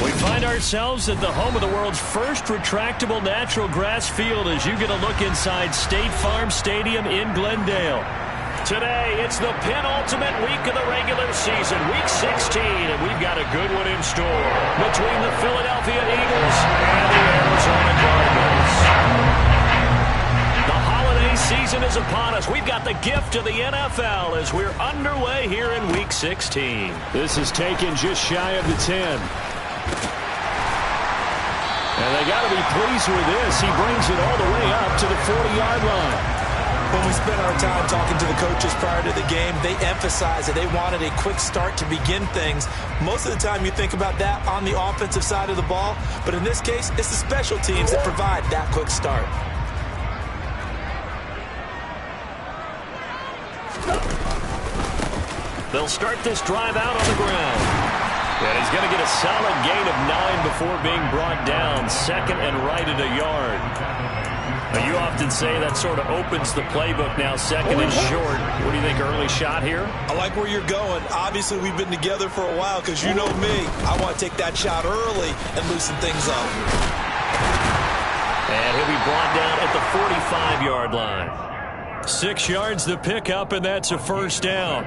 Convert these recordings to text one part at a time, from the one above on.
We find ourselves at the home of the world's first retractable natural grass field as you get a look inside State Farm Stadium in Glendale. Today, it's the penultimate week of the regular season, week 16, and we've got a good one in store between the Philadelphia Eagles and the Arizona Cardinals. The holiday season is upon us. We've got the gift of the NFL as we're underway here in week 16. This is taken just shy of the 10. And they got to be pleased with this. He brings it all the way up to the 40-yard line. When we spent our time talking to the coaches prior to the game, they emphasized that they wanted a quick start to begin things. Most of the time you think about that on the offensive side of the ball, but in this case, it's the special teams that provide that quick start. They'll start this drive out on the ground. And he's going to get a solid gain of 9 before being brought down. Second and right at a yard. Now, you often say that sort of opens the playbook now, second and short. What do you think, early shot here? I like where you're going. Obviously, we've been together for a while because you know me. I want to take that shot early and loosen things up. And he'll be brought down at the 45-yard line. 6 yards the pickup, and that's a first down.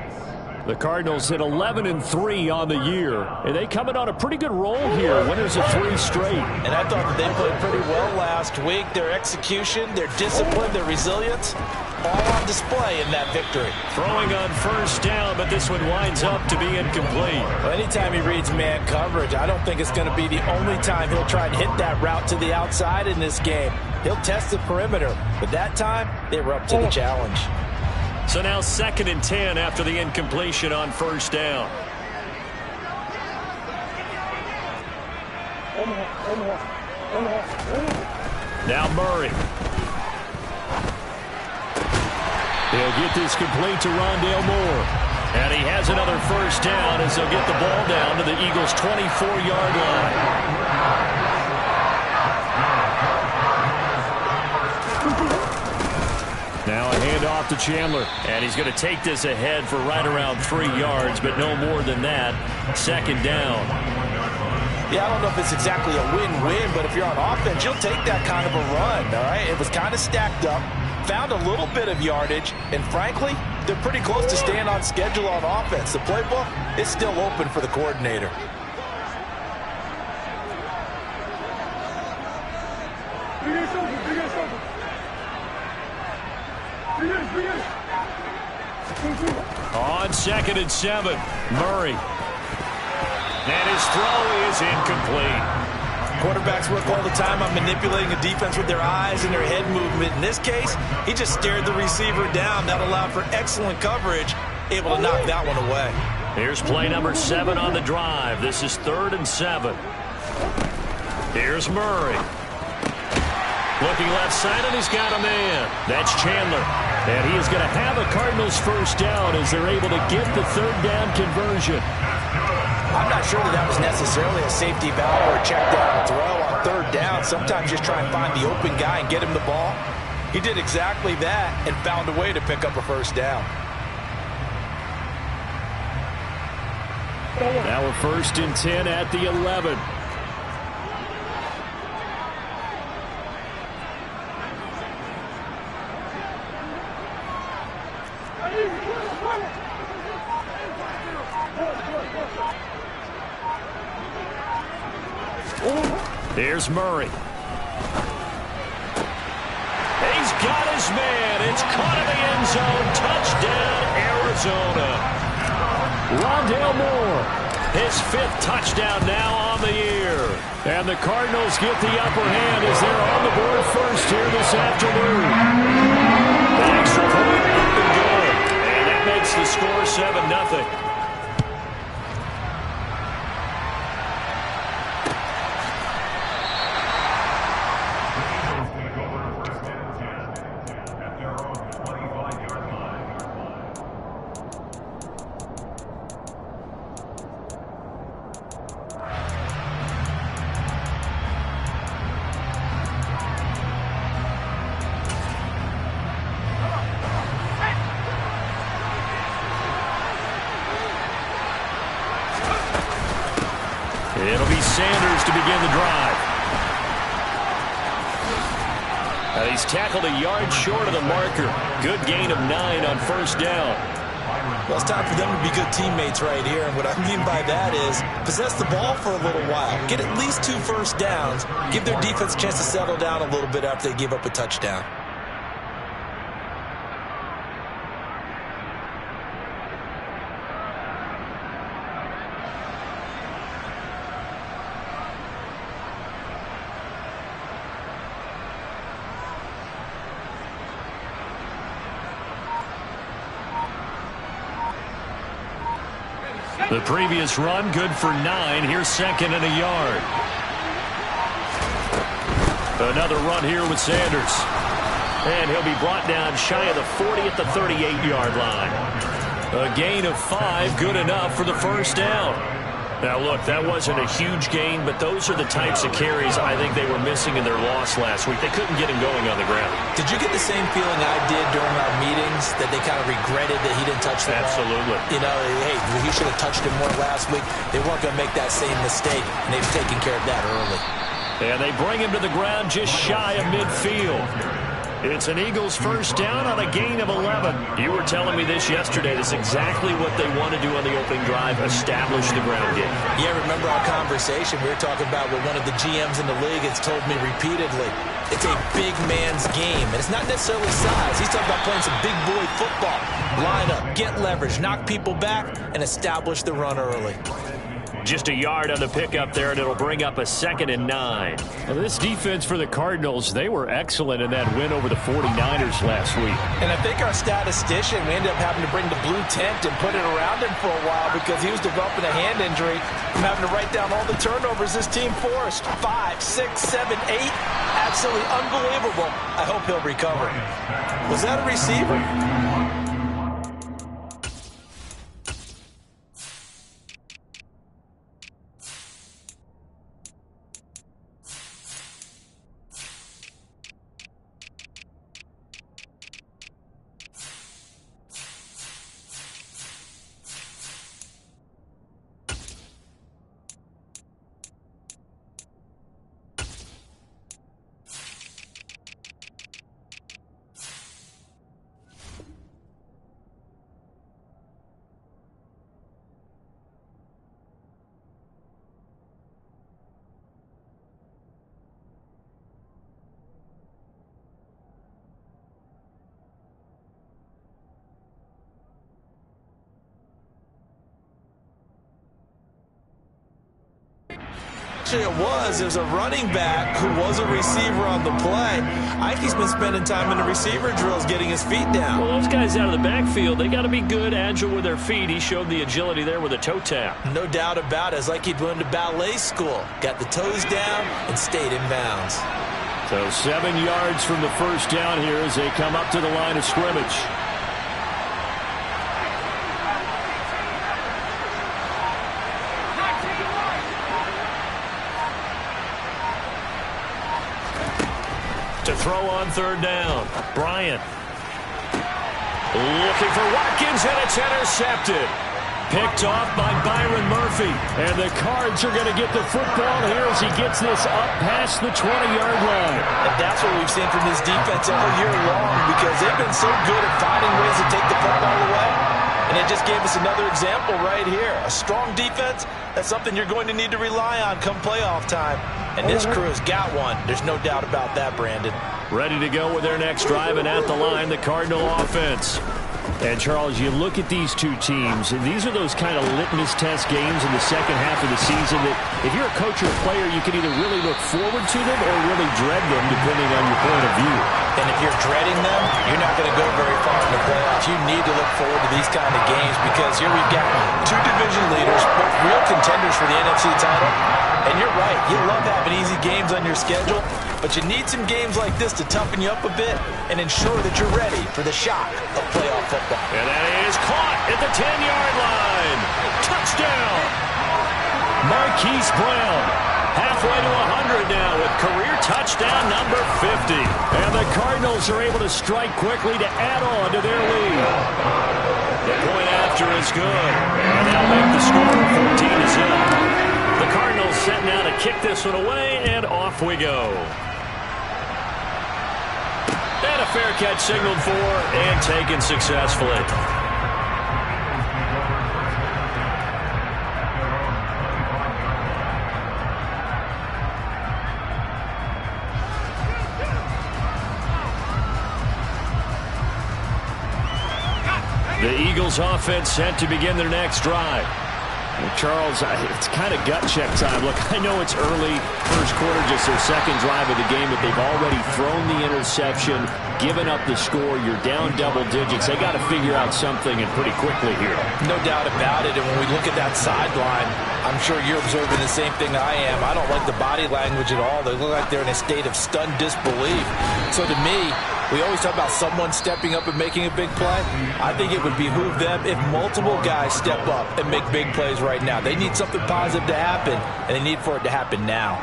The Cardinals hit 11-3 on the year, and they coming on a pretty good roll here. Winners of 3 straight. And I thought that they played pretty well last week. Their execution, their discipline, their resilience, all on display in that victory. Throwing on first down, but this one winds up to be incomplete. Well, anytime he reads man coverage, I don't think it's going to be the only time he'll try and hit that route to the outside in this game. He'll test the perimeter, but that time they were up to the challenge. So now 2nd and 10 after the incompletion on first down. Now Murray. He'll get this complete to Rondale Moore. And he has another first down as they'll get the ball down to the Eagles' 24-yard line. Now a handoff to Chandler. And he's going to take this ahead for right around 3 yards, but no more than that. Second down. Yeah, I don't know if it's exactly a win-win, but if you're on offense, you'll take that kind of a run, all right? It was kind of stacked up, found a little bit of yardage, and frankly, they're pretty close to staying on schedule on offense. The playbook is still open for the coordinator. On 2nd and 7, Murray. And his throw is incomplete. Quarterbacks work all the time on manipulating a defense with their eyes and their head movement. In this case, he just stared the receiver down. That allowed for excellent coverage, able to knock that one away. Here's play number 7 on the drive. This is 3rd and 7. Here's Murray. Looking left side, and he's got a man. That's Chandler. And he is going to have a Cardinals first down as they're able to get the 3rd down conversion. I'm not sure that was necessarily a safety valve or a check down throw on 3rd down. Sometimes just try and find the open guy and get him the ball. He did exactly that and found a way to pick up a first down. Now a 1st and 10 at the 11. Here's Murray. He's got his man. It's caught in the end zone. Touchdown, Arizona. Rondale Moore. His 5th touchdown now on the year. And the Cardinals get the upper hand as they're on the board first here this afternoon. The extra point up and good. And that makes the score 7-0. Sanders to begin the drive. He's tackled a yard short of the marker. Good gain of 9 on first down. Well, it's time for them to be good teammates right here. And what I mean by that is possess the ball for a little while. Get at least 2 first downs. Give their defense a chance to settle down a little bit after they give up a touchdown. The previous run, good for 9. Here's second and a yard. Another run here with Sanders. And he'll be brought down shy of the 40 at the 38-yard line. A gain of 5, good enough for the first down. Now, look, that wasn't a huge gain, but those are the types of carries I think they were missing in their loss last week. They couldn't get him going on the ground. Did you get the same feeling I did during our meetings, that they kind of regretted that he didn't touch the ball? Absolutely. You know, hey, he should have touched him more last week. They weren't going to make that same mistake, and they've taken care of that early. And they bring him to the ground just shy of midfield. It's an Eagles first down on a gain of 11. You were telling me this yesterday. That's exactly what they want to do on the opening drive, establish the ground game. Yeah, remember our conversation? We were talking about what one of the GMs in the league has told me repeatedly. It's a big man's game, and it's not necessarily size. He's talking about playing some big boy football. Line up, get leverage, knock people back, and establish the run early. Just a yard on the pickup there, and it'll bring up a 2nd and 9. Well, this defense for the Cardinals, they were excellent in that win over the 49ers last week. And I think our statistician, we ended up having to bring the blue tent and put it around him for a while because he was developing a hand injury from having to write down all the turnovers this team forced. 5, 6, 7, 8. Absolutely unbelievable. I hope he'll recover. Was that a receiver? It was a running back who was a receiver on the play. I think he's been spending time in the receiver drills getting his feet down. Well, those guys out of the backfield, they got to be good, agile with their feet. He showed the agility there with a toe tap. No doubt about it. It's like he'd went to ballet school. Got the toes down and stayed in bounds. So 7 yards from the first down here as they come up to the line of scrimmage. To throw on 3rd down. Bryant. Looking for Watkins, and it's intercepted. Picked off by Byron Murphy. And the Cards are going to get the football here as he gets this up past the 20-yard line. And that's what we've seen from this defense all year long because they've been so good at finding ways to take the football away. And it just gave us another example right here. A strong defense, that's something you're going to need to rely on come playoff time. And this crew's got one. There's no doubt about that, Brandon. Ready to go with their next drive, and at the line, the Cardinal offense. And, Charles, you look at these two teams, and these are those kind of litmus test games in the second half of the season that if you're a coach or a player, you can either really look forward to them or really dread them, depending on your point of view. And if you're dreading them, you're not going to go very far in the playoffs. You need to look forward to these kind of games because here we've got 2 division leaders, both real contenders for the NFC title. And you're right, you love having easy games on your schedule, but you need some games like this to toughen you up a bit and ensure that you're ready for the shock of playoff football. And that is caught at the 10-yard line. Touchdown! Marquise Brown, halfway to 100 now with career touchdown number 50. And the Cardinals are able to strike quickly to add on to their lead. The point after is good. And they'll make the score 14-0. The Cardinals set now to kick this one away, and off we go. And a fair catch signaled for and taken successfully. The Eagles offense set to begin their next drive. Well, Charles, it's kind of gut check time. Look, I know it's early, first quarter, just their second drive of the game, but they've already thrown the interception, given up the score. You're down double digits. They got to figure out something, and pretty quickly here. No doubt about it. And when we look at that sideline, I'm sure you're observing the same thing I am. I don't like the body language at all. They look like they're in a state of stunned disbelief. So to me, we always talk about someone stepping up and making a big play. I think it would behoove them if multiple guys step up and make big plays right now. They need something positive to happen, and they need for it to happen now.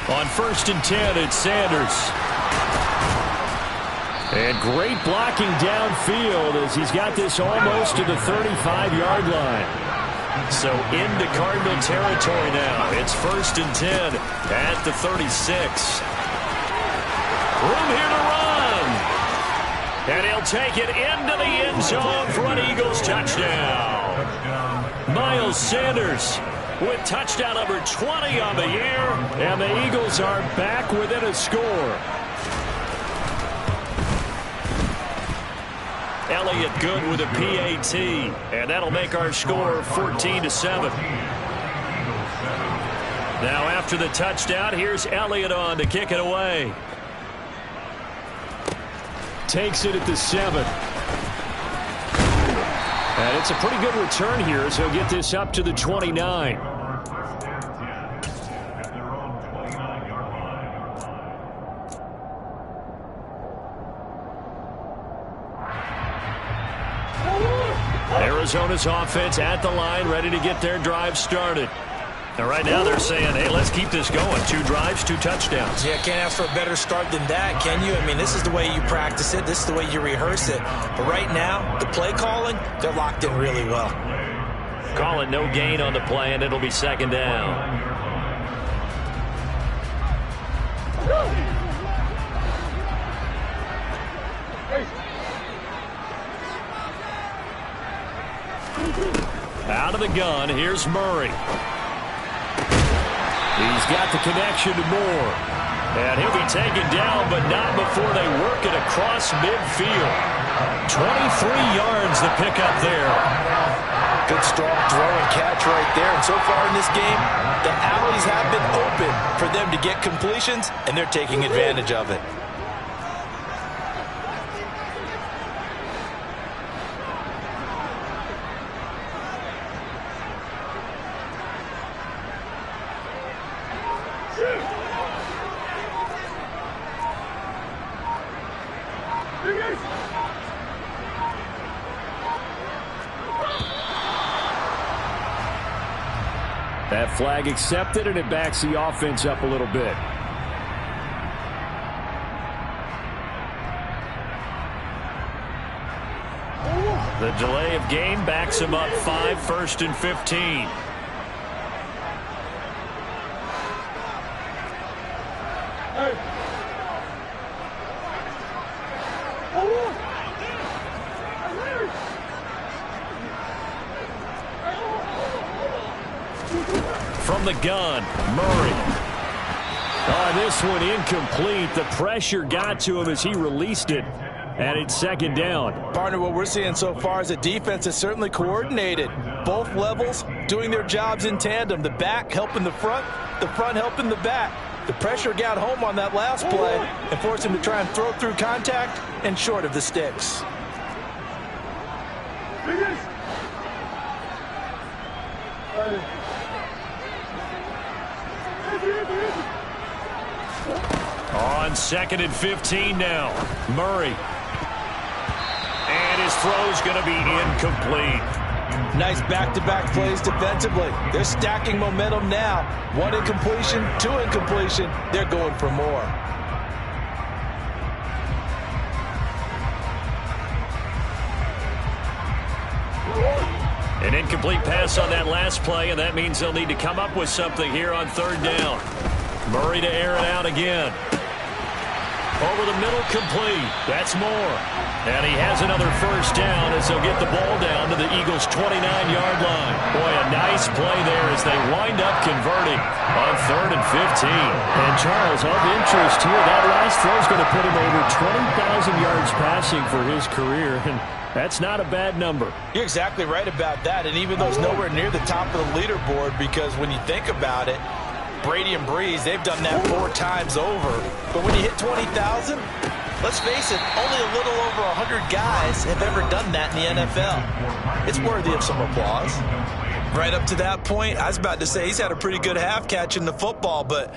On 1st and 10, it's Sanders. And great blocking downfield as he's got this almost to the 35-yard line. So into Cardinal territory now. It's 1st and 10 at the 36. Room here to run. And he'll take it into the end zone for an Eagles touchdown. Miles Sanders with touchdown number 20 on the year, and the Eagles are back within a score. Elliott good with a PAT, and that'll make our score 14-7. Now after the touchdown, here's Elliott on to kick it away. Takes it at the 7. And it's a pretty good return here as he'll get this up to the 29. Arizona's offense at the line, ready to get their drive started. And right now they're saying, hey, let's keep this going. 2 drives, 2 touchdowns. Yeah, can't ask for a better start than that, can you? I mean, this is the way you practice it. This is the way you rehearse it. But right now, the play calling, they're locked in really well. Calling no gain on the play, and it'll be 2nd down. Out of the gun, here's Murray. He's got the connection to Moore. And he'll be taken down, but not before they work it across midfield. 23 yards the pickup there. Good strong throw and catch right there. And so far in this game, the alleys have been open for them to get completions, and they're taking advantage of it. That flag accepted, and it backs the offense up a little bit. The delay of game backs him up 5, 1st and 15. From the gun, Murray. Oh, this one incomplete. The pressure got to him as he released it, and it's 2nd down. Partner, what we're seeing so far is a defense that's certainly coordinated. Both levels doing their jobs in tandem. The back helping the front helping the back. The pressure got home on that last play and forced him to try and throw through contact and short of the sticks. On 2nd and 15 now. Murray. And his throw's going to be incomplete. Nice back-to-back plays defensively. They're stacking momentum now. 1 incompletion, 2 incompletion. They're going for more. An incomplete pass on that last play, and that means they'll need to come up with something here on 3rd down. Murray to air it out again. Over the middle, complete. That's more. And he has another 1st down as they'll get the ball down to the Eagles' 29-yard line. Boy, a nice play there as they wind up converting on 3rd and 15. And Charles, of interest here, that last throw is going to put him over 20,000 yards passing for his career, and that's not a bad number. You're exactly right about that, and even though it's nowhere near the top of the leaderboard, because when you think about it, Brady and Breeze, they've done that 4 times over. But when you hit 20,000, let's face it, only a little over 100 guys have ever done that in the NFL. It's worthy of some applause. Right up to that point, I was about to say he's had a pretty good half catching the football, but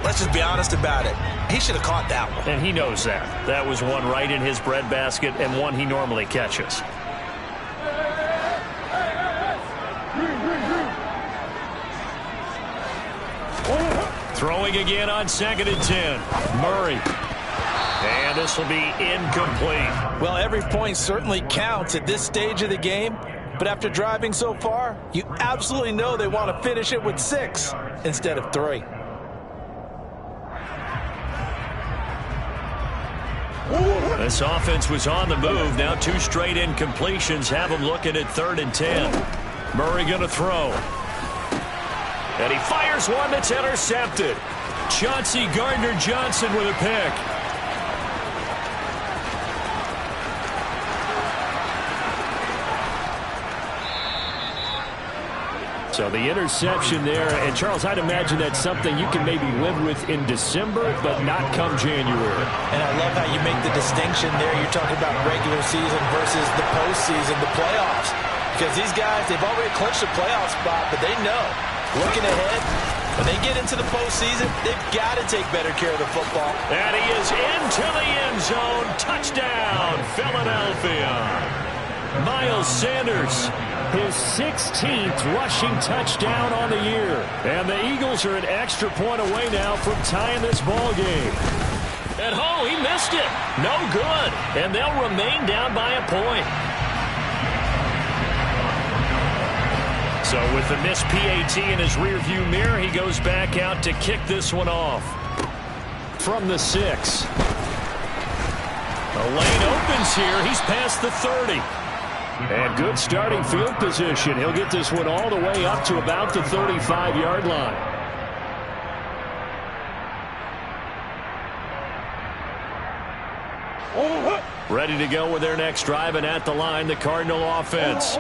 let's just be honest about it. He should have caught that one. And he knows that. That was one right in his breadbasket and one he normally catches. Throwing again on 2nd and 10. Murray. And this will be incomplete. Well, every point certainly counts at this stage of the game. But after driving so far, you absolutely know they want to finish it with 6 instead of 3. This offense was on the move. Now 2 straight incompletions have them looking at 3rd and 10. Murray going to throw. And he fires one that's intercepted. Chauncey Gardner-Johnson with a pick. So the interception there, and Charles, I'd imagine that's something you can maybe live with in December, but not come January. And I love how you make the distinction there. You're talking about regular season versus the postseason, the playoffs. Because these guys, they've already clinched a playoff spot, but they know, looking ahead, when they get into the postseason, they've got to take better care of the football. And he is into the end zone. Touchdown, Philadelphia. Miles Sanders. His 16th rushing touchdown on the year. And the Eagles are an extra point away now from tying this ball game. At home, he missed it. No good. And they'll remain down by a point. So with the missed PAT in his rearview mirror, he goes back out to kick this one off. From the 6. The lane opens here. He's past the 30. And good starting field position. He'll get this one all the way up to about the 35-yard line. Ready to go with their next drive, and at the line, the Cardinal offense.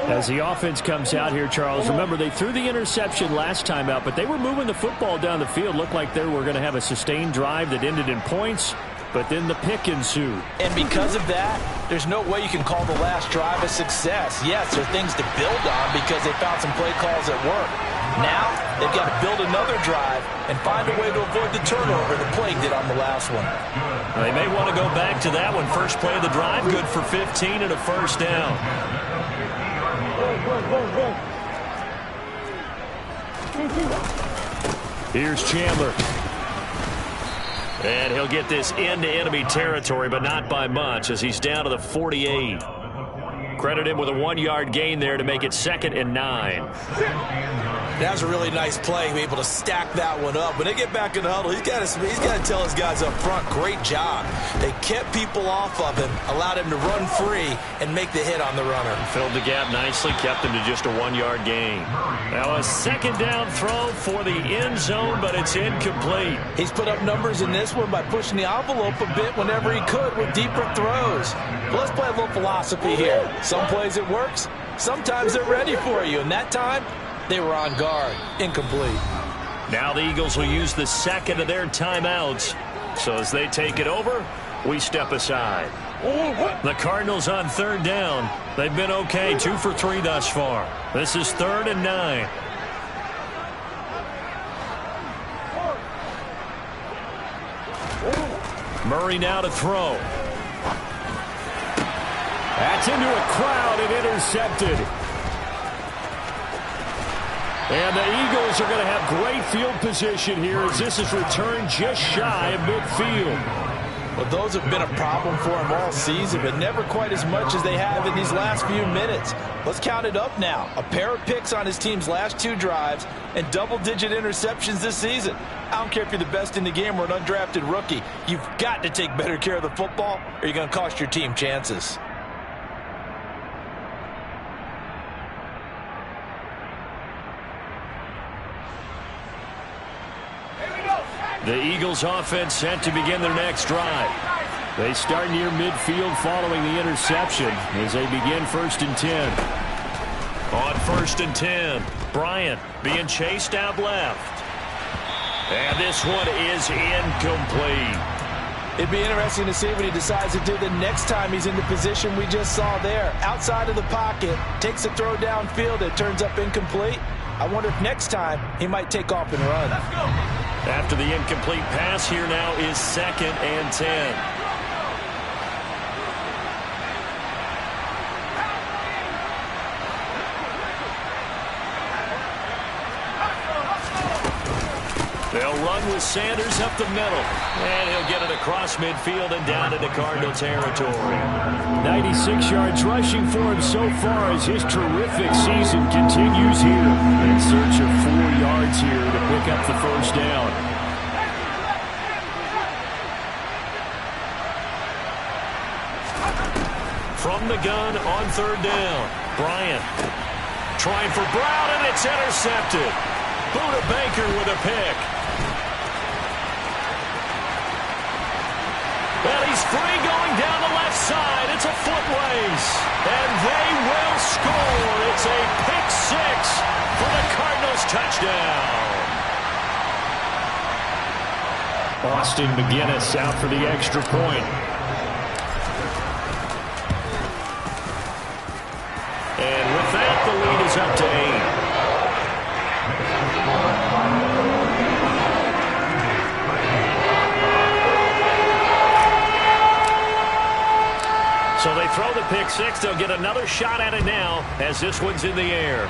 As the offense comes out here, Charles, remember they threw the interception last time out, but they were moving the football down the field. Looked like they were going to have a sustained drive that ended in points. But then the pick ensued. And because of that, there's no way you can call the last drive a success. Yes, there are things to build on because they found some play calls that work. Now, they've got to build another drive and find a way to avoid the turnover the play did on the last one. They may want to go back to that one. First play of the drive, good for 15 and a 1st down. Here's Chandler. And he'll get this into enemy territory, but not by much as he's down to the 48. Credit him with a 1-yard gain there to make it 2nd and 9. That was a really nice play, be able to stack that one up. When they get back in the huddle, he's got to tell his guys up front, great job. They kept people off of him, allowed him to run free, and make the hit on the runner. Filled the gap nicely, kept him to just a 1-yard gain. Now a 2nd down throw for the end zone, but it's incomplete. He's put up numbers in this one by pushing the envelope a bit whenever he could with deeper throws. But let's play a little philosophy here. Some plays it works, sometimes they're ready for you, and that time, they were on guard. Incomplete. Now the Eagles will use the 2nd of their timeouts. So as they take it over, we step aside. The Cardinals on 3rd down. They've been okay, 2 for 3 thus far. This is 3rd and 9. Murray now to throw. That's into a crowd and intercepted. And the Eagles are going to have great field position here as this is returned just shy of midfield. Well, those have been a problem for him all season, but never quite as much as they have in these last few minutes. Let's count it up now. A pair of picks on his team's last 2 drives and double-digit interceptions this season. I don't care if you're the best in the game or an undrafted rookie. You've got to take better care of the football or you're going to cost your team chances. The Eagles offense set to begin their next drive. They start near midfield following the interception as they begin 1st and 10. On 1st and 10, Bryant being chased out left. And this one is incomplete. It'd be interesting to see what he decides to do the next time he's in the position we just saw there. Outside of the pocket, takes a throw downfield, it turns up incomplete. I wonder if next time he might take off and run. Let's go. After the incomplete pass, here now is 2nd and 10. They'll run with Sanders up the middle. And he'll get it across midfield and down into Cardinal territory. 96 yards rushing for him so far as his terrific season continues here. In search of 4 yards here to pick up the 1st down. From the gun on 3rd down. Bryant trying for Brown, and it's intercepted. Buda Baker with a pick. Well, he's free going down the left side. It's a foot race. And they will score. It's a pick 6 for the Cardinals touchdown. Austin McGinnis out for the extra point. And with that, the lead is up to 8. So they throw the pick 6. They'll get another shot at it now as this one's in the air.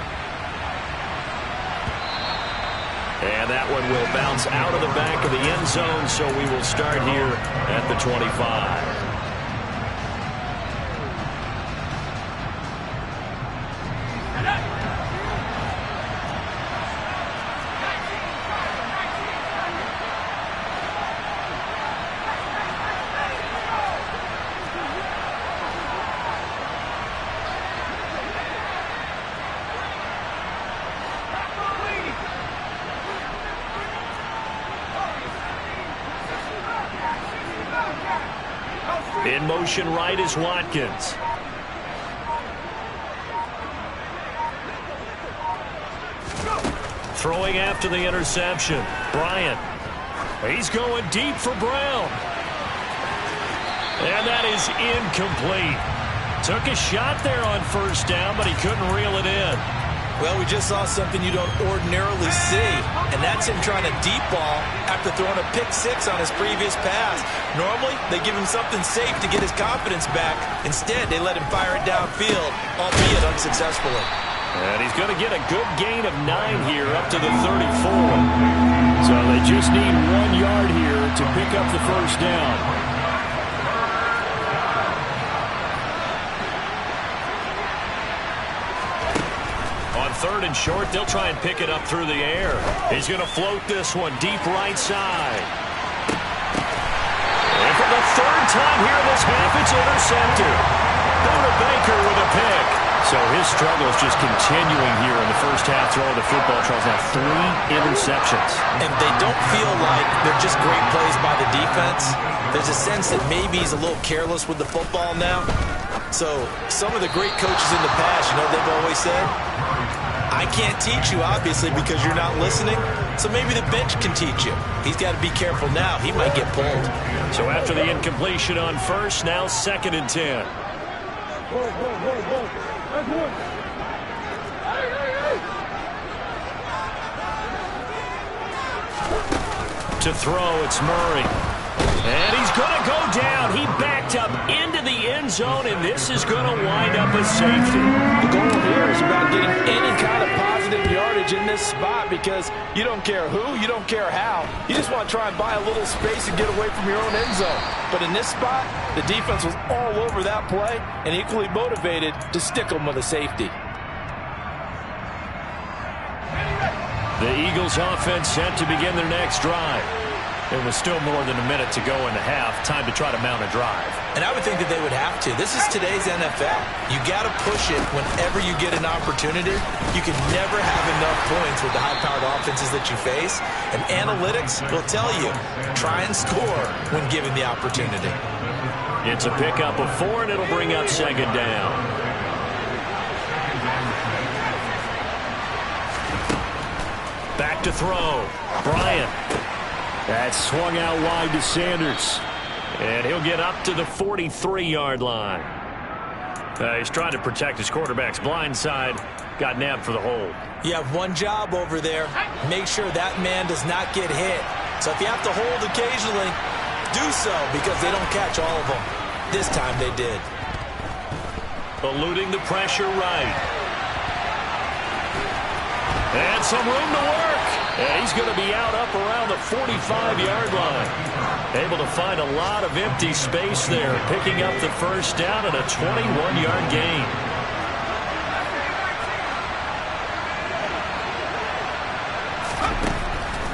And that one will bounce out of the back of the end zone, so we will start here at the 25. In motion right is Watkins. Throwing after the interception. Bryant. He's going deep for Brown. And that is incomplete. Took a shot there on 1st down, but he couldn't reel it in. Well, we just saw something you don't ordinarily see, and that's him trying to deep ball after throwing a pick 6 on his previous pass. Normally, they give him something safe to get his confidence back. Instead, they let him fire it downfield, albeit unsuccessfully. And he's going to get a good gain of 9 here up to the 34. So they just need 1 yard here to pick up the 1st down. On 3rd and short, they'll try and pick it up through the air. He's going to float this one deep right side. And for the 3rd time here this half, it's intercepted. Buda Baker with a pick. So his struggle is just continuing here in the 1st half throwing the football. Charles now 3 interceptions. And they don't feel like they're just great plays by the defense. There's a sense that maybe he's a little careless with the football now. So some of the great coaches in the past, you know what they've always said? I can't teach you, obviously, because you're not listening. So maybe the bench can teach you. He's got to be careful now. He might get pulled. So after the incompletion on 1st, now 2nd and 10. To throw, it's Murray. And he's going to go down. He backed up into the end zone, and this is going to wind up a safety. The goal here is about getting any kind of positive yardage in this spot because you don't care who, you don't care how. You just want to try and buy a little space and get away from your own end zone. But in this spot, the defense was all over that play and equally motivated to stick them with a safety. The Eagles offense set to begin their next drive. There was still more than a minute to go in the half. Time to try to mount a drive. And I would think that they would have to. This is today's NFL. You got to push it whenever you get an opportunity. You can never have enough points with the high-powered offenses that you face. And analytics will tell you, try and score when given the opportunity. It's a pickup of 4, and it'll bring up second down. Back to throw. Bryant. That's swung out wide to Sanders. And he'll get up to the 43-yard line. He's trying to protect his quarterback's blind side. Got nabbed for the hold. You have one job over there. Make sure that man does not get hit. So if you have to hold occasionally, do so because they don't catch all of them. This time they did. Eluding the pressure right. And some room to work. And he's going to be out up around the 45-yard line. Able to find a lot of empty space there, picking up the first down and a 21-yard gain.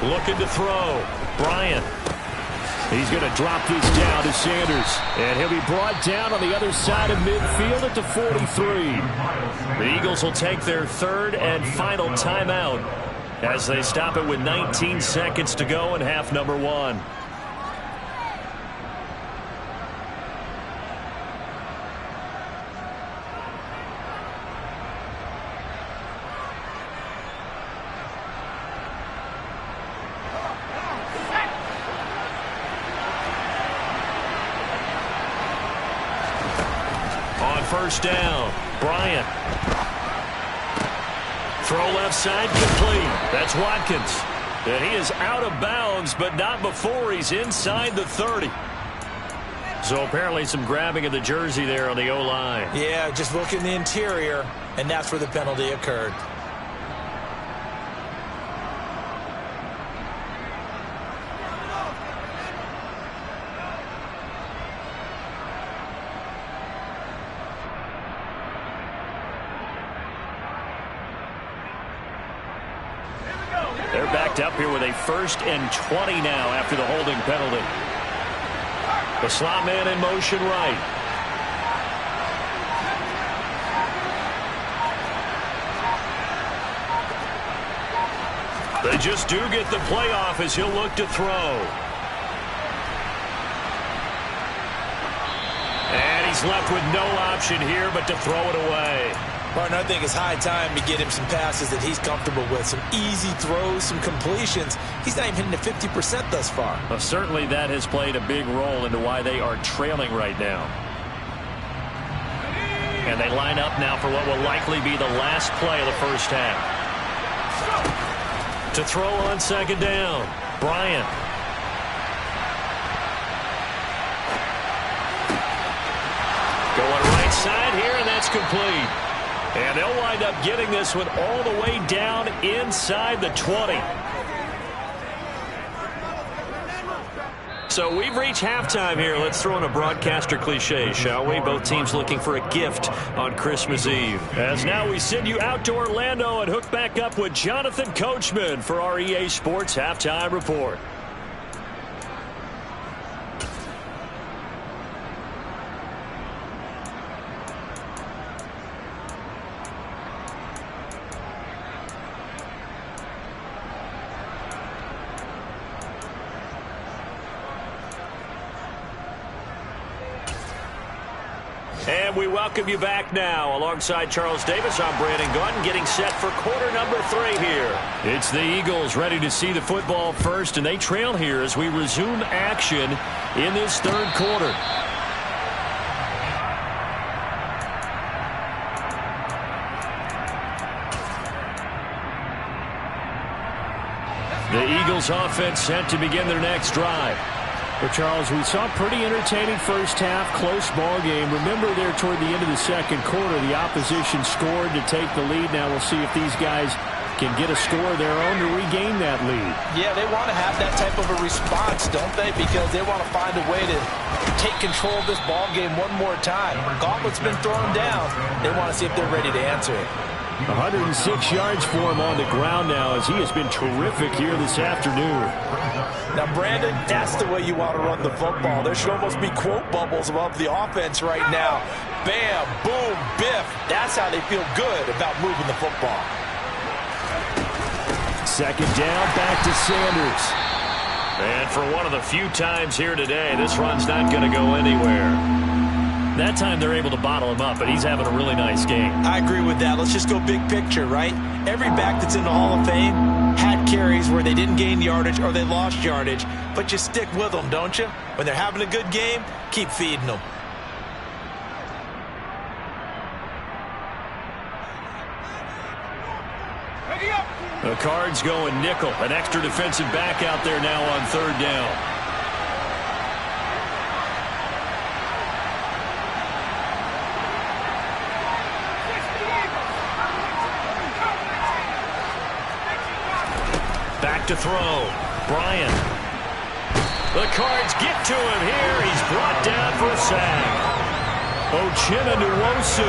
Looking to throw. Bryant. He's going to drop this down to Sanders. And he'll be brought down on the other side of midfield at the 43. The Eagles will take their third and final timeout as they stop it with 19 seconds to go in half number 1. On first down, Bryant. Throw left side complete. That's Watkins. And he is out of bounds, but not before he's inside the 30. So apparently some grabbing of the jersey there on the O-line. Yeah, just look in the interior, and that's where the penalty occurred. They're backed up here with a 1st and 20 now after the holding penalty. The slot man in motion right. They just do get the play off as he'll look to throw. And he's left with no option here but to throw it away. Partner, I think it's high time to get him some passes that he's comfortable with. Some easy throws, some completions. He's not even hitting the 50% thus far. Well, certainly that has played a big role into why they are trailing right now. And they line up now for what will likely be the last play of the first half. To throw on second down, Bryant. Going right side here, and that's complete. And they'll wind up getting this one all the way down inside the 20. So we've reached halftime here. Let's throw in a broadcaster cliche, shall we? Both teams looking for a gift on Christmas Eve. As now we send you out to Orlando and hook back up with Jonathan Coachman for our EA Sports Halftime Report. And we welcome you back now. Alongside Charles Davis, I'm Brandon Gaudin, getting set for quarter number 3 here. It's the Eagles ready to see the football first, and they trail here as we resume action in this third quarter. The Eagles offense set to begin their next drive. Well, Charles, we saw a pretty entertaining first half, close ball game. Remember there toward the end of the second quarter, the opposition scored to take the lead. Now we'll see if these guys can get a score of their own to regain that lead. Yeah, they want to have that type of a response, don't they? Because they want to find a way to take control of this ball game one more time. Gauntlet's been thrown down. They want to see if they're ready to answer it. 106 yards for him on the ground now as he has been terrific here this afternoon. Now, Brandon, that's the way you want to run the football. There should almost be quote bubbles above the offense right now. Bam, boom, biff. That's how they feel good about moving the football. Second down, back to Sanders. And for one of the few times here today, this run's not going to go anywhere. That time they're able to bottle him up, but he's having a really nice game. I agree with that. Let's just go big picture, right? Every back that's in the Hall of Fame had carries where they didn't gain yardage or they lost yardage, but you stick with them, don't you? When they're having a good game, keep feeding them. The Cards going nickel. An extra defensive back out there now on third down. Back to throw. Bryant. The Cards get to him here. He's brought down for a sack. Uchenna Nwosu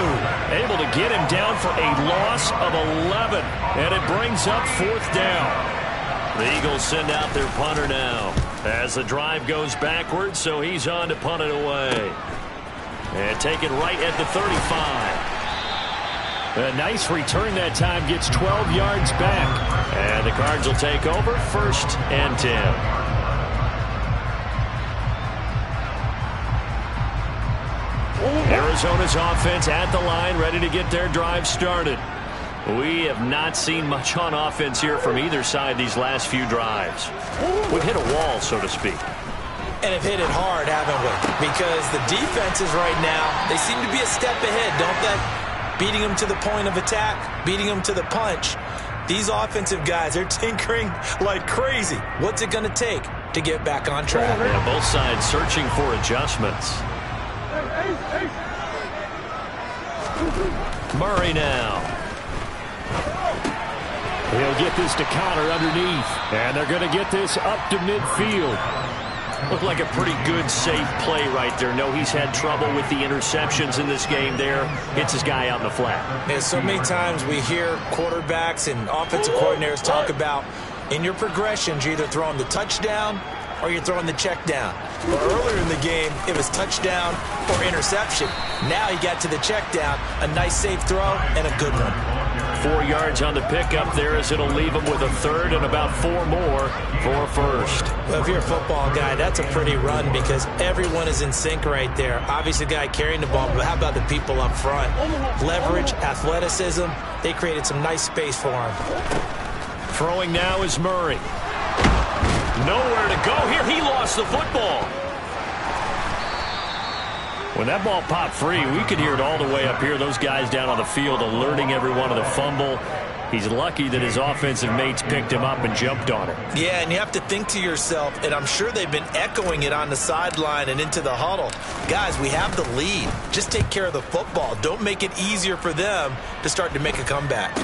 able to get him down for a loss of 11. And it brings up fourth down. The Eagles send out their punter now as the drive goes backwards, so he's on to punt it away. And take it right at the 35. A nice return that time, gets 12 yards back. And the Cards will take over, 1st and 10. Arizona's offense at the line, ready to get their drive started. We have not seen much on offense here from either side these last few drives. We've hit a wall, so to speak. And have hit it hard, haven't we? Because the defenses right now, they seem to be a step ahead, don't they? Beating them to the point of attack, beating them to the punch. These offensive guys, they're tinkering like crazy. What's it going to take to get back on track? Yeah, both sides searching for adjustments. Murray now. He'll get this to Connor underneath. And they're going to get this up to midfield. Looked like a pretty good, safe play right there. No, he's had trouble with the interceptions in this game there. Hits his guy out in the flat. And so many times we hear quarterbacks and offensive coordinators talk about in your progressions, you're either throwing the touchdown or you're throwing the check down. Well, earlier in the game, it was touchdown or interception. Now he got to the check down, a nice safe throw, and a good one. 4 yards on the pickup there as it'll leave him with a third and about 4 more for first. Well, if you're a football guy, that's a pretty run because everyone is in sync right there. Obviously, the guy carrying the ball, but how about the people up front? Leverage, athleticism, they created some nice space for him. Throwing now is Murray. Nowhere to go here. He lost the football. When that ball popped free, we could hear it all the way up here. Those guys down on the field alerting everyone of the fumble. He's lucky that his offensive mates picked him up and jumped on it. Yeah, and you have to think to yourself, and I'm sure they've been echoing it on the sideline and into the huddle. Guys, we have the lead. Just take care of the football. Don't make it easier for them to start to make a comeback.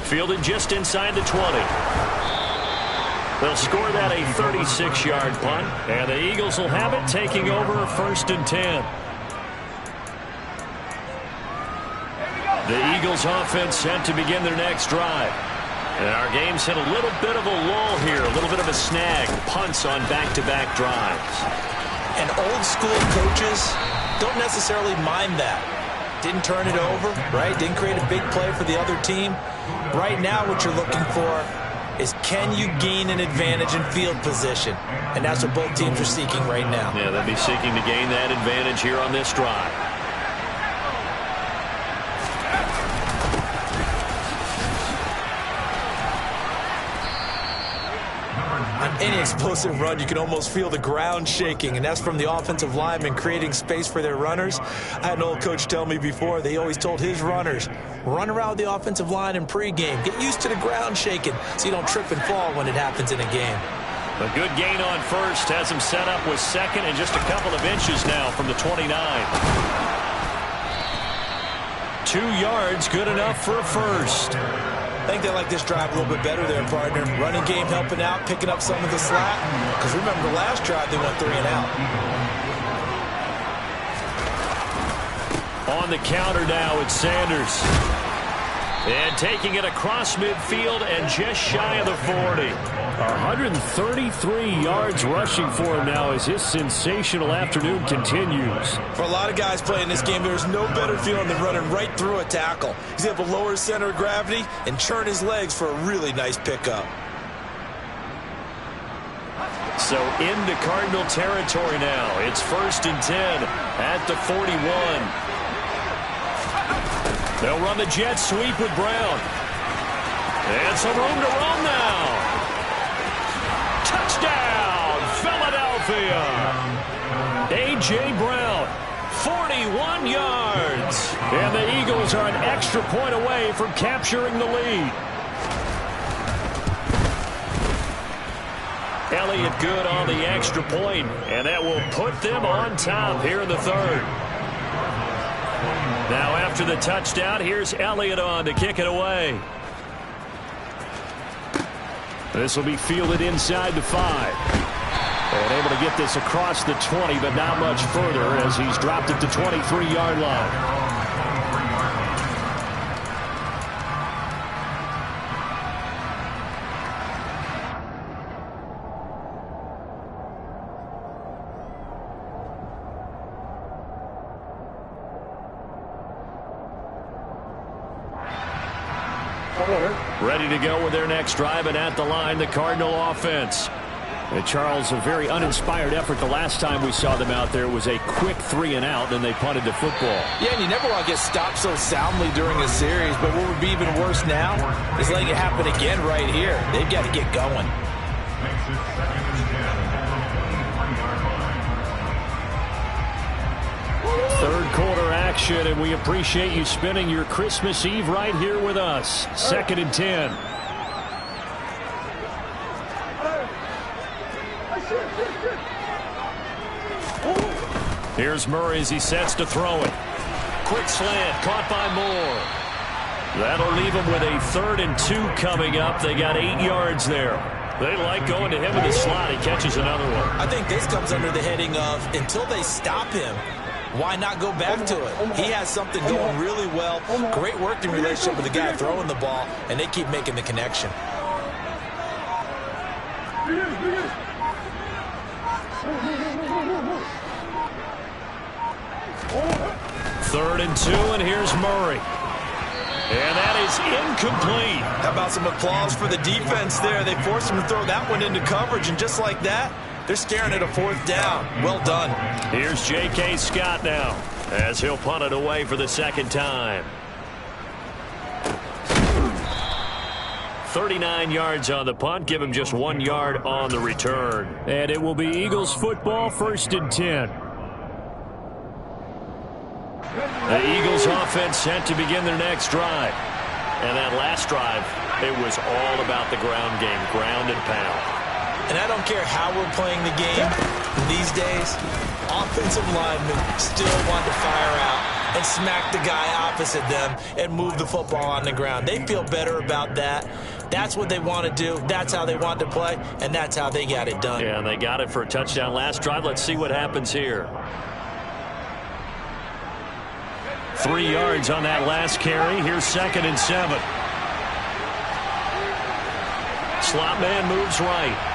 Fielded just inside the 20. They'll score that a 36-yard punt, and the Eagles will have it, taking over 1st and 10. The Eagles offense set to begin their next drive. And our game's hit a little bit of a lull here, a little bit of a snag. Punts on back-to-back drives. And old school coaches don't necessarily mind that. Didn't turn it over, right? Didn't create a big play for the other team. Right now what you're looking for is can you gain an advantage in field position? And that's what both teams are seeking right now. Yeah, they'll be seeking to gain that advantage here on this drive. On any explosive run, you can almost feel the ground shaking, and that's from the offensive linemen creating space for their runners. I had an old coach tell me before, they always told his runners, run around the offensive line in pregame. Get used to the ground shaking so you don't trip and fall when it happens in a game. A good gain on first has him set up with second and just a couple of inches now from the 29. 2 yards, good enough for a first. I think they like this drive a little bit better there, partner. Running game helping out, picking up some of the slack. Because remember, the last drive they went 3 and out. On the counter now, it's Sanders. And taking it across midfield and just shy of the 40. 133 yards rushing for him now as his sensational afternoon continues. For a lot of guys playing this game, there's no better feeling than running right through a tackle. He's able to lower his center of gravity and churn his legs for a really nice pickup. So into Cardinal territory now. It's 1st and 10 at the 41. They'll run the jet sweep with Brown. And some room to roam now. Touchdown, Philadelphia. A.J. Brown, 41 yards. And the Eagles are an extra point away from capturing the lead. Elliott good on the extra point, and that will put them on top here in the 3rd. Now after the touchdown, here's Elliott on to kick it away. This will be fielded inside the 5. And able to get this across the 20, but not much further as he's dropped it to 23-yard line. Ready to go with their next drive, and at the line, the Cardinal offense. And Charles, a very uninspired effort the last time we saw them out there was a quick 3 and out, then they punted the football. Yeah, and you never want to get stopped so soundly during a series, but what would be even worse now is letting it happen again right here. They've got to get going. Third quarter action, and we appreciate you spending your Christmas Eve right here with us. 2nd and 10. Here's Murray as he sets to throw it. Quick slant, caught by Moore. That'll leave him with a 3rd and 2 coming up. They got 8 yards there. They like going to him in the slot. He catches another one. I think this comes under the heading of until they stop him, why not go back to it? He has something going really well. Great working relationship with the guy throwing the ball, and they keep making the connection. 3rd and 2, and here's Murray. And that is incomplete. How about some applause for the defense there? They forced him to throw that one into coverage, and just like that, they're staring at a 4th down. Well done. Here's J.K. Scott now as he'll punt it away for the 2nd time. 39 yards on the punt. Give him just 1 yard on the return. And it will be Eagles football, 1st and 10. The Eagles offense set to begin their next drive. And that last drive, it was all about the ground game, ground and pound. And I don't care how we're playing the game these days, offensive linemen still want to fire out and smack the guy opposite them and move the football on the ground. They feel better about that. That's what they want to do. That's how they want to play, and that's how they got it done. Yeah, and they got it for a touchdown last drive. Let's see what happens here. 3 yards on that last carry. Here's 2nd and 7. Slot man moves right.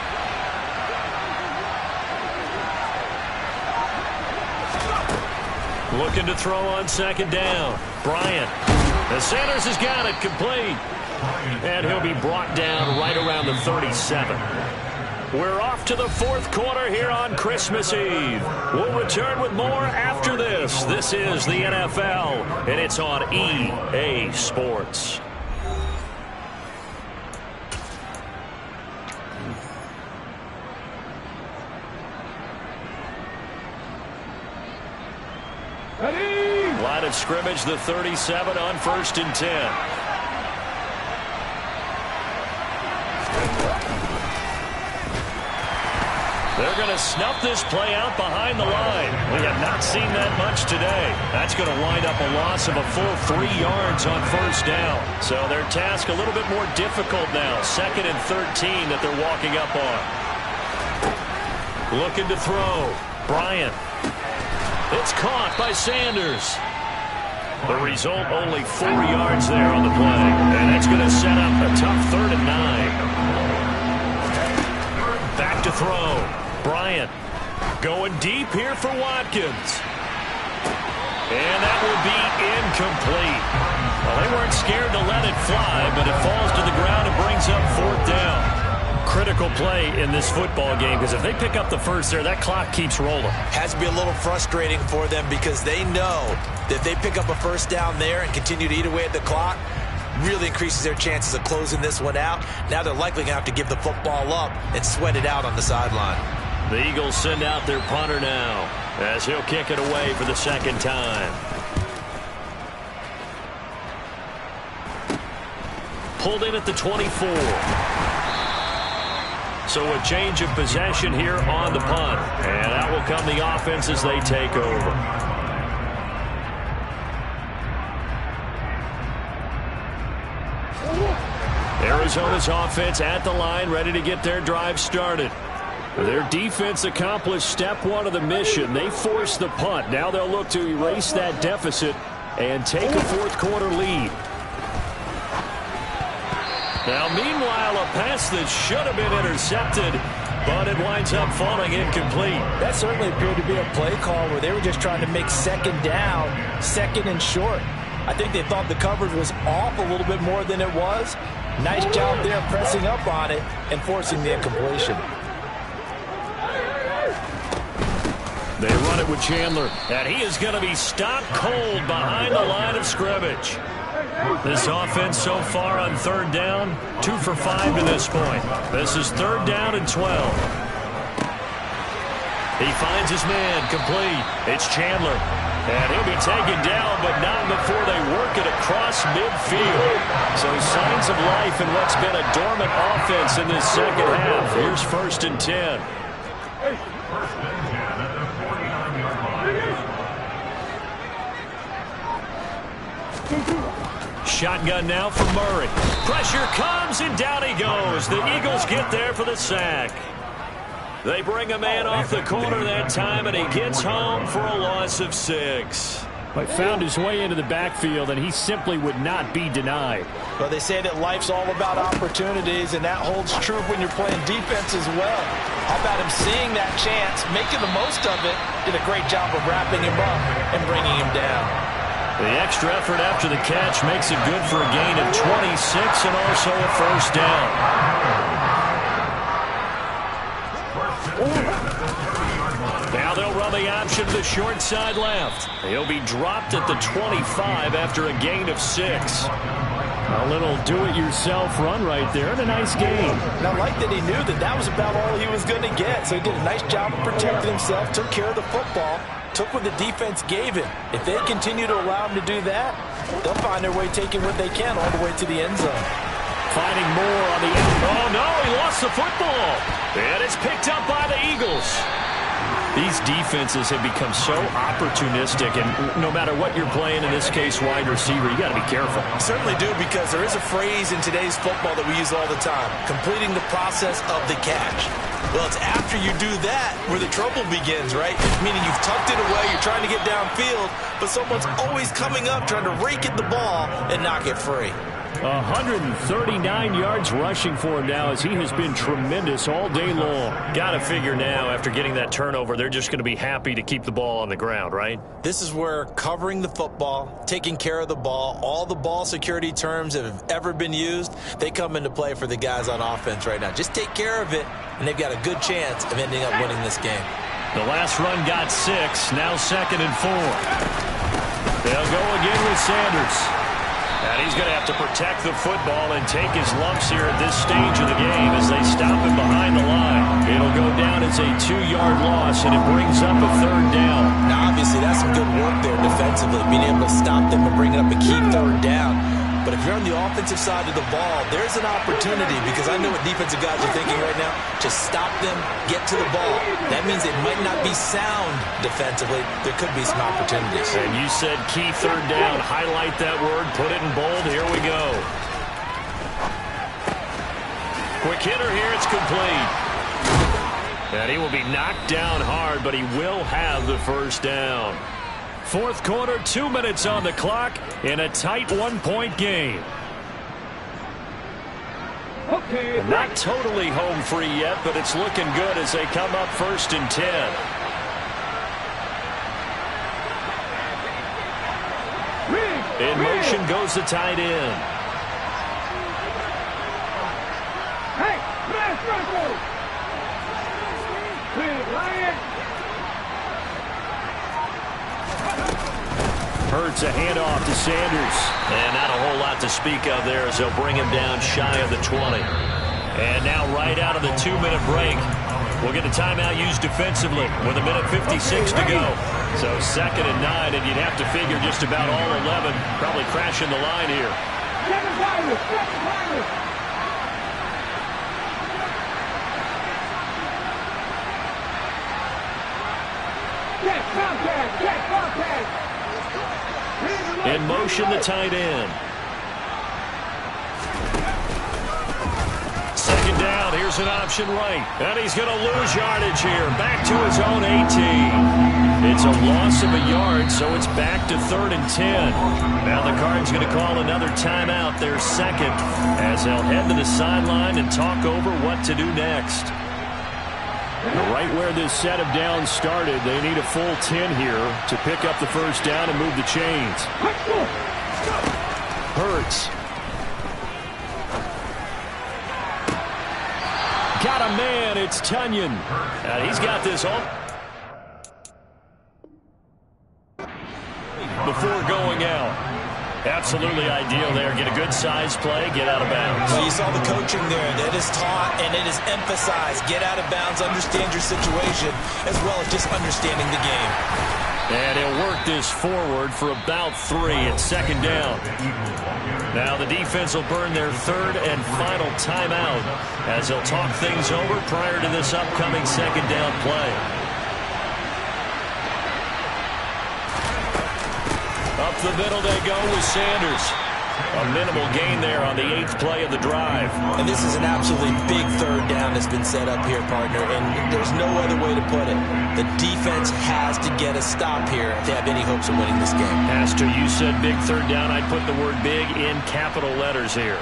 Looking to throw on 2nd down. Bryant. The Sanders has got it complete. And he'll be brought down right around the 37. We're off to the 4th quarter here on Christmas Eve. We'll return with more after this. This is the NFL, and it's on EA Sports. Line of scrimmage, the 37 on 1st and 10. They're going to snuff this play out behind the line. We have not seen that much today. That's going to wind up a loss of a full 3 yards on first down. So their task a little bit more difficult now. 2nd and 13 that they're walking up on. Looking to throw. Bryant. It's caught by Sanders. The result, only 4 yards there on the play. And that's going to set up a tough 3rd and 9. Back to throw. Bryant going deep here for Watkins. And that will be incomplete. Well, they weren't scared to let it fly, but it falls to the ground and brings up 4th down. Critical play in this football game, because if they pick up the first there, that clock keeps rolling. Has to be a little frustrating for them because they know that if they pick up a first down there and continue to eat away at the clock, really increases their chances of closing this one out. Now they're likely going to have to give the football up and sweat it out on the sideline. The Eagles send out their punter now as he'll kick it away for the 2nd time. Pulled in at the 24. So a change of possession here on the punt. And out will come the offense as they take over. Arizona's offense at the line, ready to get their drive started. Their defense accomplished step 1 of the mission. They forced the punt. Now they'll look to erase that deficit and take a 4th quarter lead. Now, meanwhile, a pass that should have been intercepted, but it winds up falling incomplete. That certainly appeared to be a play call where they were just trying to make 2nd down, 2nd and short. I think they thought the coverage was off a little bit more than it was. Nice job there pressing up on it and forcing the incompletion. They run it with Chandler, and he is going to be stopped cold behind the line of scrimmage. This offense so far on 3rd down, 2 for 5 to this point. This is 3rd down and 12. He finds his man complete. It's Chandler. And he'll be taken down, but not before they work it across midfield. So signs of life in what's been a dormant offense in this 2nd half. Here's 1st and 10. Shotgun now for Murray. Pressure comes, and down he goes. The Eagles get there for the sack. They bring a man off the corner that time, and he gets home for a loss of 6. But found his way into the backfield, and he simply would not be denied. Well, they say that life's all about opportunities, and that holds true when you're playing defense as well. How about him seeing that chance, making the most of it, did a great job of wrapping him up and bringing him down. The extra effort after the catch makes it good for a gain of 26 and also a 1st down. Now they'll run the option to the short side left. He'll be dropped at the 25 after a gain of 6. A little do-it-yourself run right there, and a nice gain. And I like that he knew that that was about all he was going to get. So he did a nice job of protecting himself, took care of the football, took what the defense gave him. If they continue to allow him to do that, they'll find their way taking what they can all the way to the end zone. Finding more on the end. Oh, no, he lost the football. And it's picked up by the Eagles. These defenses have become so opportunistic, and no matter what you're playing, in this case wide receiver, you got to be careful. Certainly do, because there is a phrase in today's football that we use all the time, completing the process of the catch. Well, it's after you do that where the trouble begins, right? Meaning you've tucked it away, you're trying to get downfield, but someone's always coming up trying to rake at the ball and knock it free. 139 yards rushing for him now, as he has been tremendous all day long. Got to figure now, after getting that turnover, they're just going to be happy to keep the ball on the ground, right? This is where covering the football, taking care of the ball, all the ball security terms that have ever been used, they come into play for the guys on offense right now. Just take care of it, and they've got a good chance of ending up winning this game. The last run got 6, now 2nd and 4. They'll go again with Sanders. And he's going to have to protect the football and take his lumps here at this stage of the game as they stop him behind the line. It'll go down as a 2-yard loss, and it brings up a 3rd down. Now, obviously, that's some good work there defensively, being able to stop them and bring up a key 3rd down. But if you're on the offensive side of the ball, there's an opportunity, because I know what defensive guys are thinking right now. Just stop them, get to the ball. That means it might not be sound defensively. There could be some opportunities. And you said key third down. Highlight that word, put it in bold. Here we go. Quick hitter here, it's complete. And he will be knocked down hard, but he will have the first down. Fourth quarter, 2 minutes on the clock in a tight one-point game. Okay. Not totally home free yet, but it's looking good as they come up 1st and 10. In motion goes the tight end. Hurts a handoff to Sanders. And not a whole lot to speak of there as they'll bring him down shy of the 20. And now right out of the 2-minute break, we'll get a timeout used defensively with 1:56 to go. So 2nd and 9, and you'd have to figure just about all 11 probably crashing the line here. In motion, the tight end. 2nd down, here's an option right. And he's going to lose yardage here. Back to his own 18. It's a loss of a yard, so it's back to 3rd and 10. Now the Cards going to call another timeout, their second, as they'll head to the sideline and talk over what to do next. Right where this set of downs started, they need a full 10 here to pick up the first down and move the chains. Hurts. Got a man, it's Tunyon. He's got this all before going out. Absolutely ideal there. Get a good size play, get out of bounds. Well, you saw the coaching there. That is taught and it is emphasized. Get out of bounds, understand your situation, as well as just understanding the game. And he'll work this forward for about 3 at 2nd down. Now the defense will burn their 3rd and final timeout as they'll talk things over prior to this upcoming 2nd down play. Up the middle they go with Sanders. A minimal gain there on the 8th play of the drive. And this is an absolutely big 3rd down that's been set up here, partner, and there's no other way to put it. The defense has to get a stop here if they have any hopes of winning this game. Pastor, you said big 3rd down. I'd put the word big in capital letters here.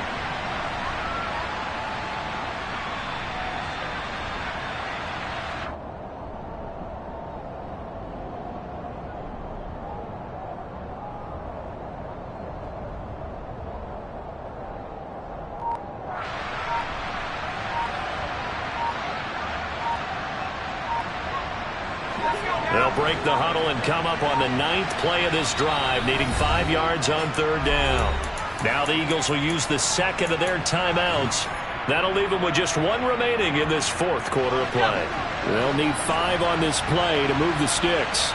They'll break the huddle and come up on the 9th play of this drive, needing 5 yards on 3rd down. Now the Eagles will use the 2nd of their timeouts. That'll leave them with just 1 remaining in this 4th quarter of play. They'll need 5 on this play to move the sticks.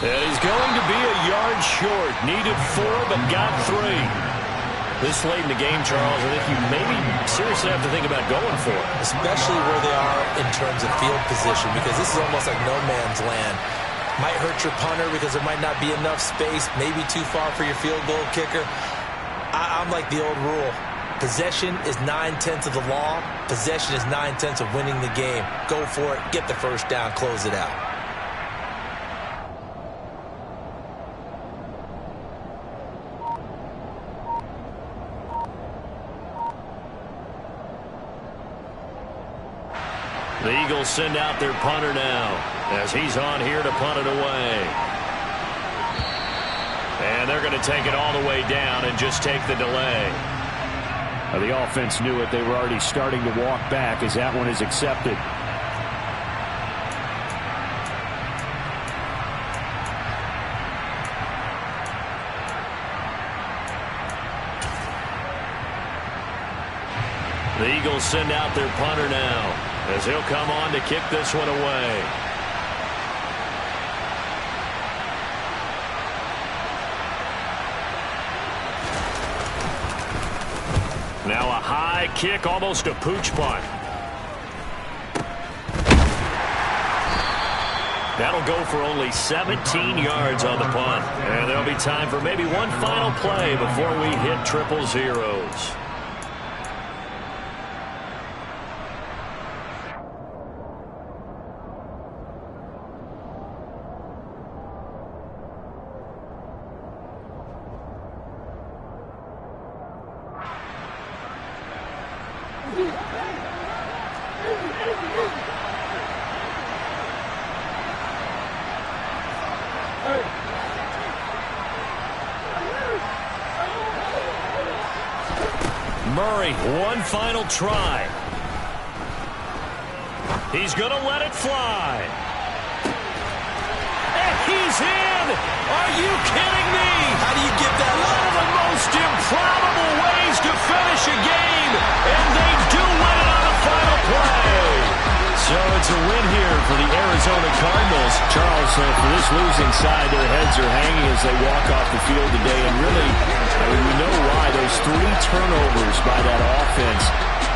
And he's going to be a yard short. Needed 4, but got 3. This late in the game, Charles, I think you maybe seriously have to think about going for it. Especially where they are in terms of field position, because this is almost like no man's land. Might hurt your punter because there might not be enough space, maybe too far for your field goal kicker. I'm like the old rule. Possession is 9/10 of the law. Possession is 9/10 of winning the game. Go for it. Get the first down. Close it out. The Eagles send out their punter now as he's on here to punt it away. And they're going to take it all the way down and just take the delay. The offense knew it. They were already starting to walk back as that one is accepted. The The Eagles send out their punter now, as he'll come on to kick this one away. Now a high kick, almost a pooch punt. That'll go for only 17 yards on the punt. And there'll be time for maybe one final play before we hit triple zeros. Murray, one final try. He's going to let it fly. And he's in! Are you kidding me? How do you get that One of the most improbable ways to finish a game, and they do win it on the final play. So it's a win here for the Arizona Cardinals. Charles, for this losing side, their heads are hanging as they walk off the field today. And really, we know why. Those 3 turnovers by that offense,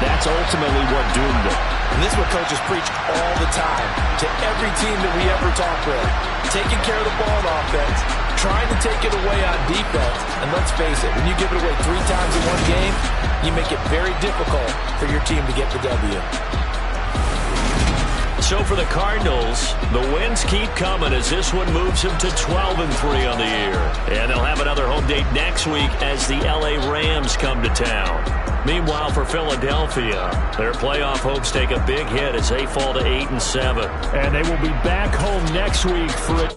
that's ultimately what doomed them. And this is what coaches preach all the time to every team that we ever talk with. Taking care of the ball on offense, trying to take it away on defense. And let's face it, when you give it away 3 times in one game, you make it very difficult for your team to get the W. So for the Cardinals, the wins keep coming as this one moves them to 12-3 on the year. And they'll have another home date next week as the LA Rams come to town. Meanwhile, for Philadelphia, their playoff hopes take a big hit as they fall to 8-7. And they will be back home next week for it.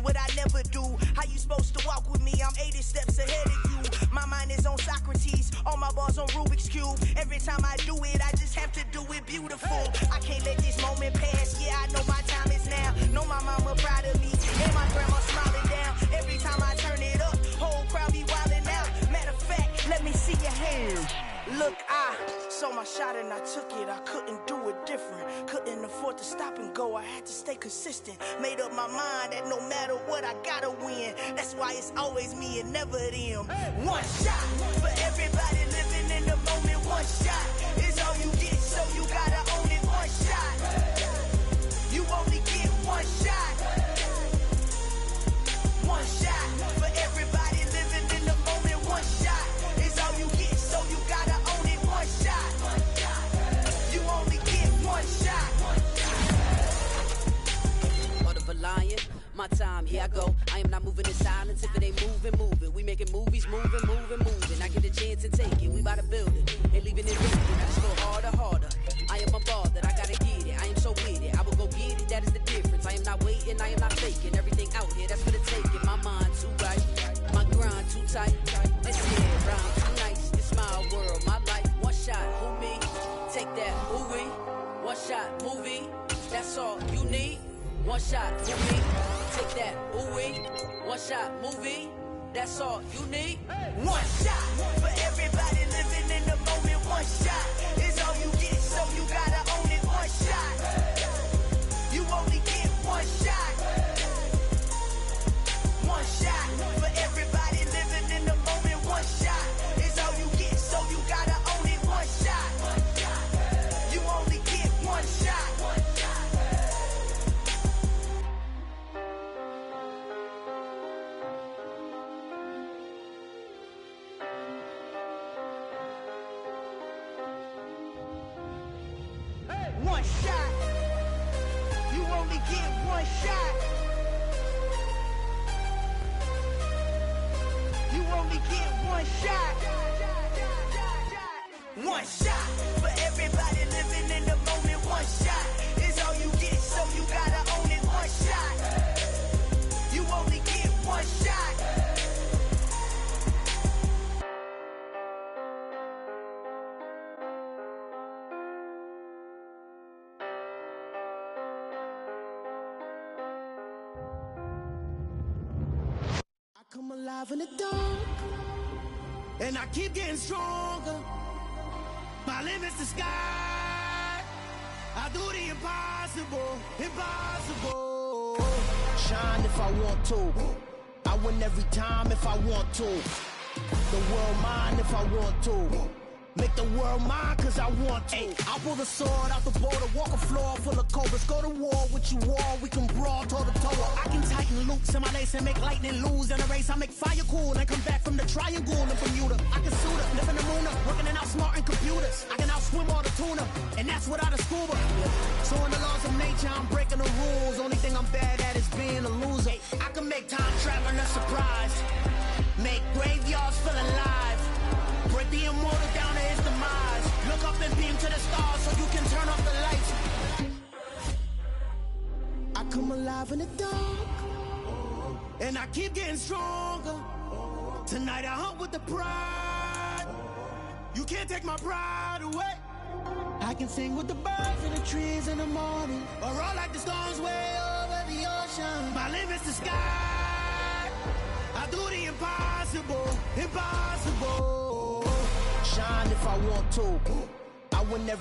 What I never do. How you supposed to walk with me? I'm 80 steps ahead of you. My mind is on Socrates, all my balls on Rubik's Cube. Every time I do it, I just have to do it beautiful. I can't let this moment pass. Yeah, I know my time is now. Know my mama proud of me, and my grandma smiling down. Every time I turn it up, whole crowd be wilding out. Matter of fact, let me see your hands. Look, I saw my shot and I took it. I couldn't do it different. Couldn't afford to stop and go. I had to stay consistent. Made up my mind that no matter what, I gotta win. That's why it's always me and never them. One shot for everybody living in the moment. One shot is all you get, so you gotta own it. One shot. You only get one shot. One shot for everybody living in the moment. One shot is all you get, so you gotta own it. One shot. You only get one shot. Heart of a lion, my time, here I go. I am not moving in silence. If it ain't moving, moving. We making movies, moving, moving, moving. I get a chance and take it. We bout to build it. Ain't leaving it vacant. I just go harder, harder. I am a ball that I gotta get it. I am so with it. I will go get it. That is the difference. I am not waiting. I am not faking. Everything out here, that's for the taking. My mind too right. My grind too tight. This here round too nice. This my world, my life. One shot, who me? Take that, who we? One shot, movie. That's all you need. One shot, movie. Take that, who we? One shot, movie. That's all you need. One shot for everybody living in the moment. One shot is all you get, so you gotta own it. One shot. You only get one shot. One shot for everybody living in the moment. One shot is all you get, so you gotta own it. One shot. You only get one shot. One shot. You only get one shot. You only get one shot. One shot for everybody living in the moment. One shot is all you get, so you gotta own it. One shot. You only get one shot. alive in the dark, and I keep getting stronger. My limit's the sky. I do the impossible, impossible. Shine if I want to. I win every time if I want to. The world mine if I want to. Make the world mine cause I want to. Ay, I'll pull the sword out the border, walk a floor full of cobras. Go to war with you all, we can brawl toe to toe. I can tighten loops in my lace and make lightning lose in a race. I make fire cool and come back from the triangle in Bermuda. I can suit up, live in the moon, working and outsmarting computers. I can outswim all the tuna, and that's without a scuba. So in the laws of nature, I'm breaking the rules. Only thing I'm bad at is being a loser. I can make time traveling a surprise, make graveyards feel alive. Break the immortal down to his demise. Look up and beam to the stars so you can turn off the lights. I come alive in the dark, and I keep getting stronger. Tonight I hunt with the pride. You can't take my pride away. I can sing with the birds and the trees in the morning, or roll like the storms way over the ocean. My limit's the sky. I do the impossible, impossible. Shine if I want to. I win every